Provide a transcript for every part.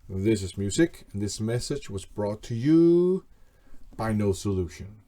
This is music, and this message was brought to you by No Solution.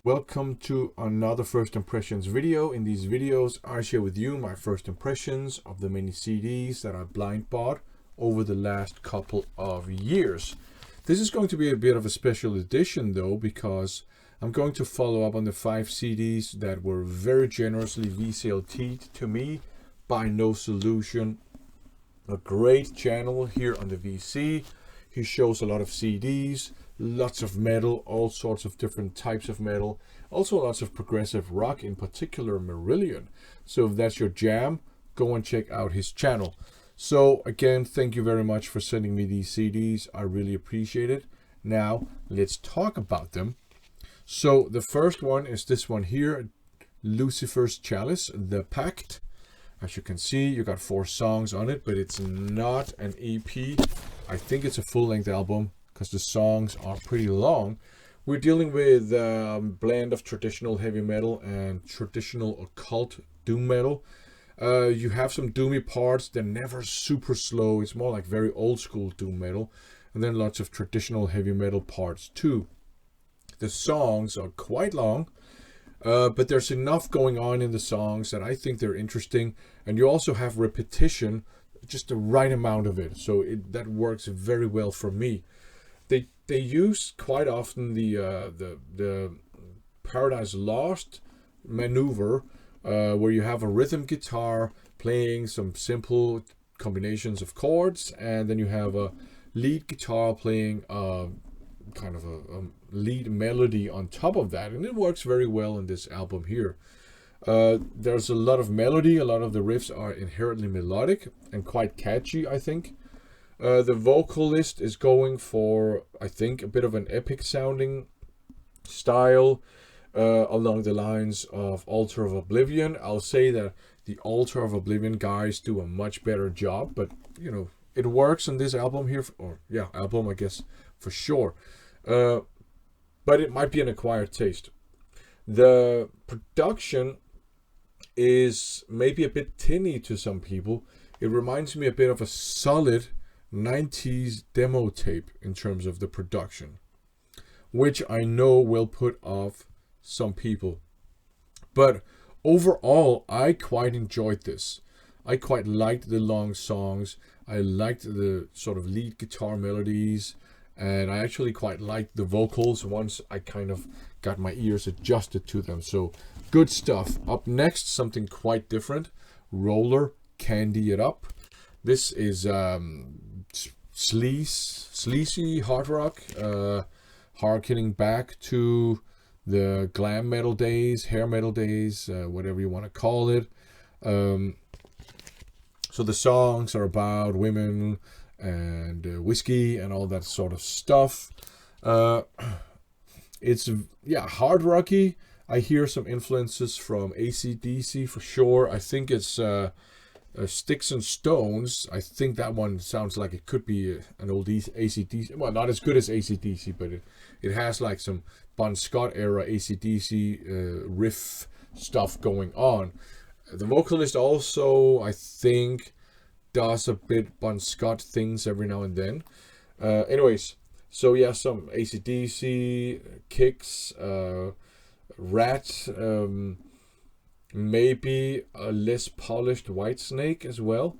Welcome to another First Impressions video. In these videos, I share with you my first impressions of the many CDs that I blind bought over the last couple of years. This is going to be a bit of a special edition though, because I'm going to follow up on the 5 CDs that were very generously VCLT'd to me by No Solution, a great channel here on the VC. He shows a lot of CDs, lots of metal, all sorts of different types of metal, also lots of progressive rock, in particular Marillion. So if that's your jam, go and check out his channel. So again, thank you very much for sending me these CDs. I really appreciate it. Now let's talk about them. So the first one is this one here, Lucifer's Chalice, The Pact. As you can see, you got 4 songs on it, but it's not an EP. I think it's a full-length album, because the songs are pretty long. We're dealing with a blend of traditional heavy metal and traditional occult doom metal. You have some doomy parts. They're never super slow. It's more like very old school doom metal. And then lots of traditional heavy metal parts too. The songs are quite long, but there's enough going on in the songs that I think they're interesting. And you also have repetition, just the right amount of it. So that works very well for me. They use quite often the Paradise Lost maneuver, where you have a rhythm guitar playing some simple combinations of chords, and then you have a lead guitar playing kind of a lead melody on top of that, and it works very well in this album here. There's a lot of melody. A lot of the riffs are inherently melodic and quite catchy, I think. The vocalist is going for, I think, a bit of an epic sounding style, along the lines of Altar of Oblivion. I'll say that the Altar of Oblivion guys do a much better job, but you know, it works on this album here, album, I guess, for sure. But it might be an acquired taste. The production is maybe a bit tinny to some people. It reminds me a bit of a solid 90s demo tape in terms of the production, which I know will put off some people. But overall, I quite enjoyed this. I quite liked the long songs. I liked the sort of lead guitar melodies, and I actually quite liked the vocals once I kind of got my ears adjusted to them. So good stuff. Up next, something quite different. Roller, Candy It Up. This is sleazy hard rock, harkening back to the glam metal days, hair metal days, whatever you want to call it. So the songs are about women and whiskey and all that sort of stuff. It's hard rocky. I hear some influences from AC/DC for sure. I think it's Sticks and Stones. I think that one sounds like it could be an old AC/DC. Well, not as good as AC/DC, but it has like some Bon Scott era AC/DC riff stuff going on. The vocalist also, I think, does a bit Bon Scott things every now and then. Anyways, so yeah, some AC/DC kicks, Rat, maybe a less polished Whitesnake as well.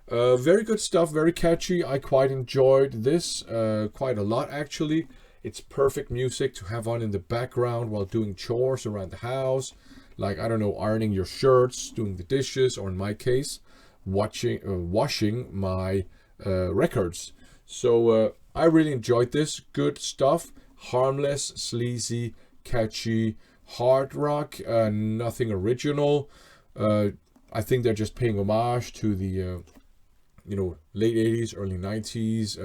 Very good stuff, very catchy. I quite enjoyed this quite a lot actually. It's perfect music to have on in the background while doing chores around the house, like, I don't know, ironing your shirts, doing the dishes, or in my case, washing my records. So I really enjoyed this. Good stuff. Harmless, sleazy, catchy, hard rock, nothing original. I think they're just paying homage to the late 80s, early 90s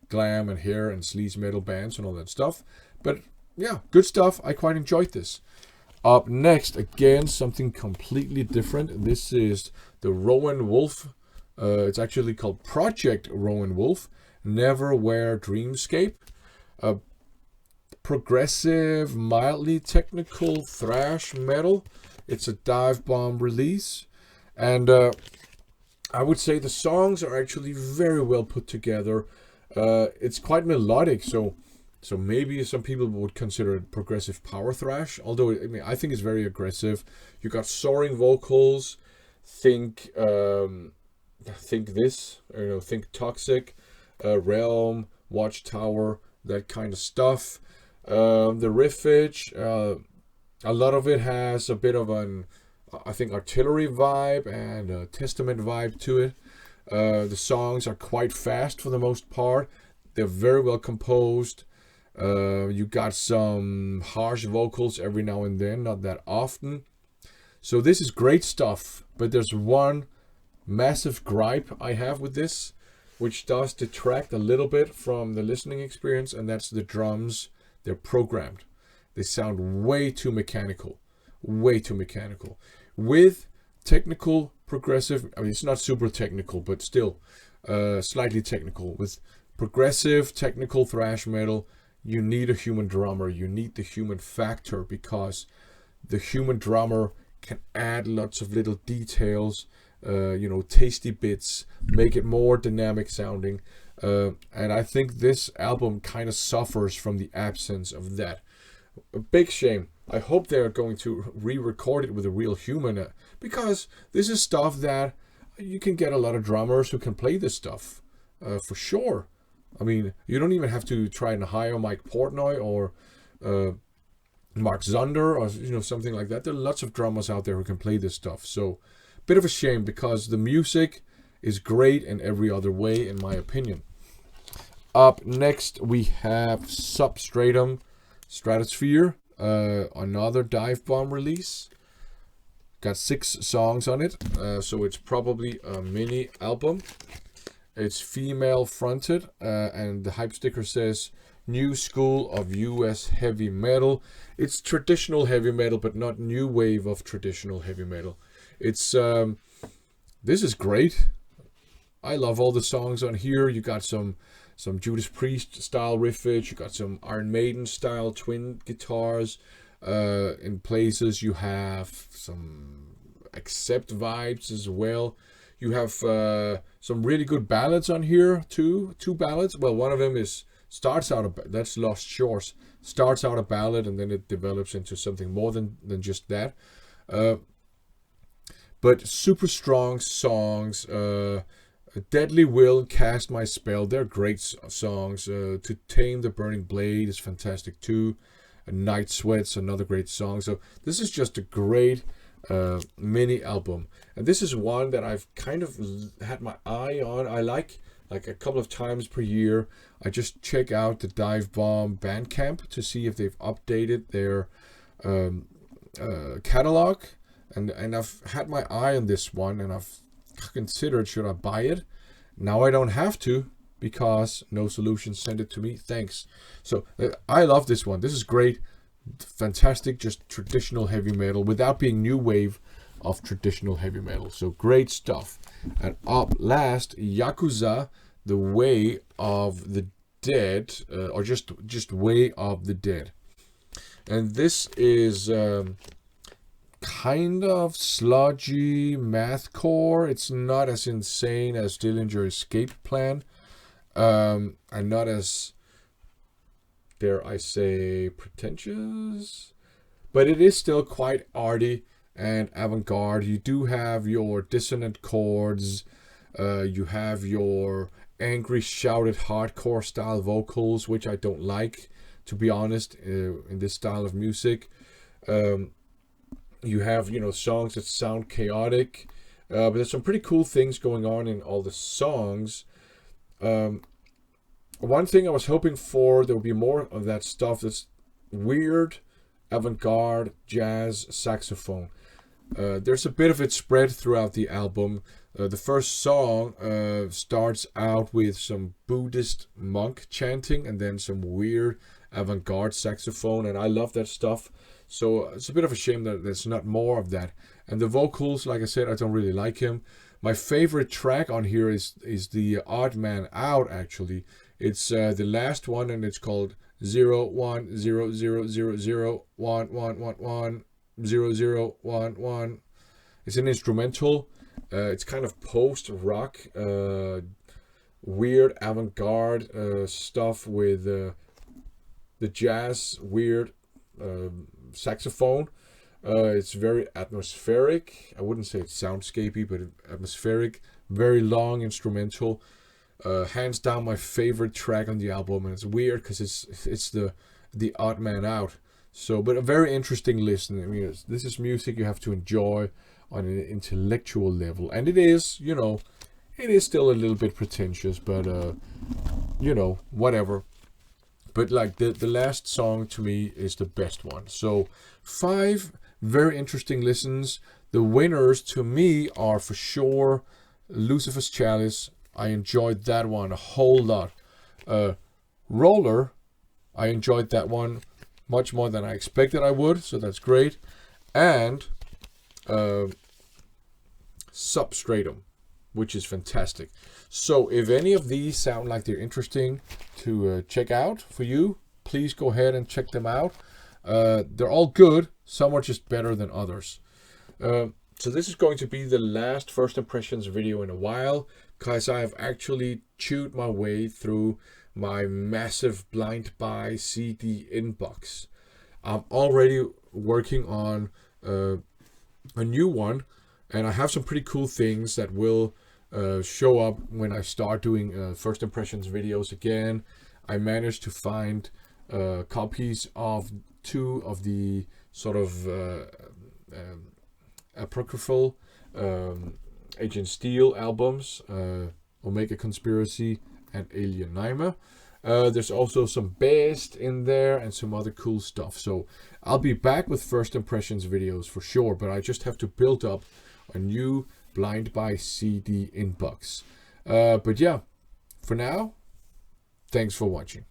glam and hair and sleaze metal bands and all that stuff. But yeah, good stuff. I quite enjoyed this. Up next, again, something completely different. This is the Rowan Wolf. It's actually called Project Rowan Wolf. Neverwhere Dreamscape. Progressive, mildly technical thrash metal. It's a dive bomb release. And I would say the songs are actually very well put together. It's quite melodic, so maybe some people would consider it progressive power thrash. Although I think it's very aggressive. You got soaring vocals. Think this, think Toxic, Realm, Watchtower, that kind of stuff. The riffage, a lot of it has a bit of an, I think, artillery vibe and a Testament vibe to it. The songs are quite fast for the most part. They're very well composed. You got some harsh vocals every now and then, not that often. So this is great stuff, but there's one massive gripe I have with this, which does detract a little bit from the listening experience, and that's the drums. They're programmed. They sound way too mechanical. Way too mechanical. With technical progressive, it's not super technical, but still slightly technical. With progressive technical thrash metal, you need a human drummer. You need the human factor, because the human drummer can add lots of little details, tasty bits, make it more dynamic sounding. And I think this album kind of suffers from the absence of that. A big shame. I hope they're going to re-record it with a real human, because this is stuff that you can get a lot of drummers who can play this stuff, for sure. I mean, you don't even have to try and hire Mike Portnoy or Mark Zunder or something like that. There are lots of drummers out there who can play this stuff. So, bit of a shame, because the music is great in every other way, in my opinion. Up next, we have Substratum Stratosphere, another dive bomb release. Got 6 songs on it, so it's probably a mini album. It's female fronted, and the hype sticker says new school of US heavy metal. It's traditional heavy metal, but not new wave of traditional heavy metal. It's this is great. I love all the songs on here. You got some Judas Priest style riffage. You got some Iron Maiden style twin guitars. In places you have some Accept vibes as well. You have some really good ballads on here too. 2 ballads. Well, one of them that's Lost Shores. Starts out a ballad, and then it develops into something more than just that. But super strong songs. Deadly Will, Cast My Spell, they're great songs. To Tame the Burning Blade is fantastic too. Night Sweats, another great song. So this is just a great mini album. And this is one that I've kind of had my eye on. I like a couple of times per year, I just check out the Dive Bomb Bandcamp to see if they've updated their catalog. And I've had my eye on this one, and I've considered, should I buy it? Now I don't have to, because No Solution sent it to me. Thanks. So I love this one. This is great. Fantastic, just traditional heavy metal without being new wave of traditional heavy metal. So great stuff. And up last, Yakuza, The Way of the Dead, or just Way of the Dead. And this is kind of sludgy mathcore. It's not as insane as Dillinger Escape Plan, and not as, dare I say, pretentious, but it is still quite arty and avant-garde. You do have your dissonant chords, you have your angry shouted hardcore style vocals, which I don't like, to be honest, in this style of music. You have, songs that sound chaotic, but there's some pretty cool things going on in all the songs. One thing I was hoping for, there would be more of that stuff that's weird, avant-garde, jazz, saxophone. There's a bit of it spread throughout the album. The first song starts out with some Buddhist monk chanting, and then some weird avant-garde saxophone, and I love that stuff. So it's a bit of a shame that there's not more of that. And the vocals, like I said, I don't really like him. My favorite track on here is the Odd Man Out, actually. It's the last one, and it's called 0 1 0 0 0 0 1 1 1 1 0 0 1 1. It's an instrumental. It's kind of post-rock, weird avant-garde stuff with the jazz weird saxophone. It's very atmospheric. I wouldn't say it's soundscapey, but atmospheric. Very long instrumental. Hands down my favorite track on the album, and it's weird because it's the Odd Man Out. So, but a very interesting listen. I mean, this is music you have to enjoy on an intellectual level, and it is, you know, it is still a little bit pretentious, but you know, whatever. But like the last song to me is the best one. So 5 very interesting listens. The winners to me are for sure Lucifer's Chalice. I enjoyed that one a whole lot. Roller, I enjoyed that one much more than I expected I would, so that's great. And Substratum, which is fantastic. So if any of these sound like they're interesting to check out for you, please go ahead and check them out. They're all good. Some are just better than others. So this is going to be the last first impressions video in a while, because I have actually chewed my way through my massive blind buy CD inbox. I'm already working on a new one, and I have some pretty cool things that will show up when I start doing first impressions videos again. I managed to find copies of 2 of the sort of apocryphal Agent Steel albums, Omega Conspiracy and Alien Naima. There's also some Best in there and some other cool stuff. So I'll be back with first impressions videos for sure, but I just have to build up a new blind buy CD inbox. But yeah, for now, thanks for watching.